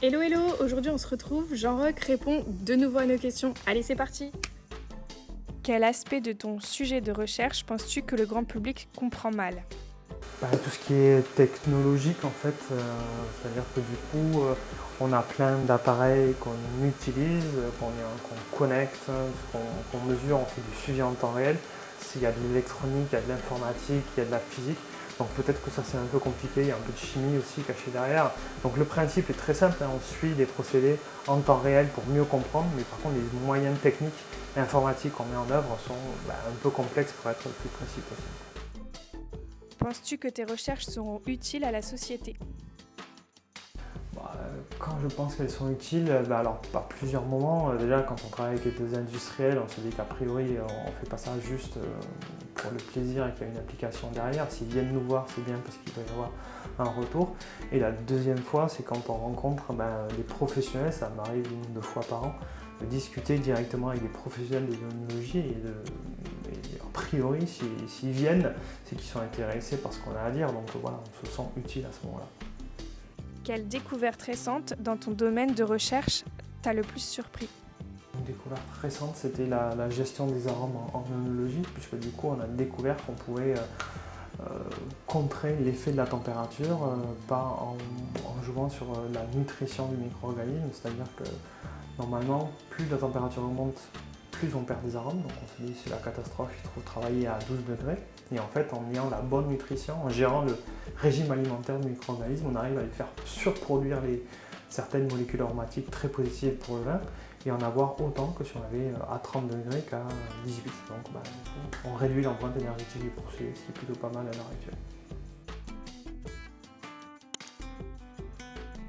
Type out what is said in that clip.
Hello hello, aujourd'hui on se retrouve, Jean-Roch répond de nouveau à nos questions. Allez c'est parti. Quel aspect de ton sujet de recherche penses-tu que le grand public comprend mal? Tout ce qui est technologique en fait, c'est-à-dire que du coup on a plein d'appareils qu'on utilise, qu'on connecte, qu'on mesure, on fait du suivi en temps réel. S'il y a de l'électronique, il y a de l'informatique, il y a de la physique, donc peut-être que ça c'est un peu compliqué, il y a un peu de chimie aussi cachée derrière. Donc le principe est très simple, hein, on suit des procédés en temps réel pour mieux comprendre, mais par contre les moyens techniques et informatiques qu'on met en œuvre sont un peu complexes pour être le plus précis possible. Penses-tu que tes recherches seront utiles à la société? Quand je pense qu'elles sont utiles, alors à plusieurs moments. Déjà quand on travaille avec des industriels, on se dit qu'a priori on ne fait pas ça juste pour le plaisir et qu'il y a une application derrière. S'ils viennent nous voir, c'est bien parce qu'il doit y avoir un retour. Et la deuxième fois, c'est quand on rencontre des professionnels, ça m'arrive 1 ou 2 fois par an, de discuter directement avec des professionnels de l'immunologie et a priori, s'ils viennent, c'est qu'ils sont intéressés par ce qu'on a à dire. Donc voilà, on se sent utile à ce moment-là. Quelle découverte récente dans ton domaine de recherche t'a le plus surpris? Une découverte récente, c'était la gestion des arômes en immunologie, puisque du coup on a découvert qu'on pouvait contrer l'effet de la température en jouant sur la nutrition du micro-organisme, c'est-à-dire que normalement, plus la température augmente, plus on perd des arômes, donc on se dit c'est la catastrophe, il faut travailler à 12 degrés. Et en fait, en ayant la bonne nutrition, en gérant le régime alimentaire du micro-organisme, on arrive à lui faire surproduire certaines molécules aromatiques très positives pour le vin et en avoir autant que si on avait à 30 degrés qu'à 18. Donc on réduit l'empreinte énergétique du procédé, ce qui est plutôt pas mal à l'heure actuelle.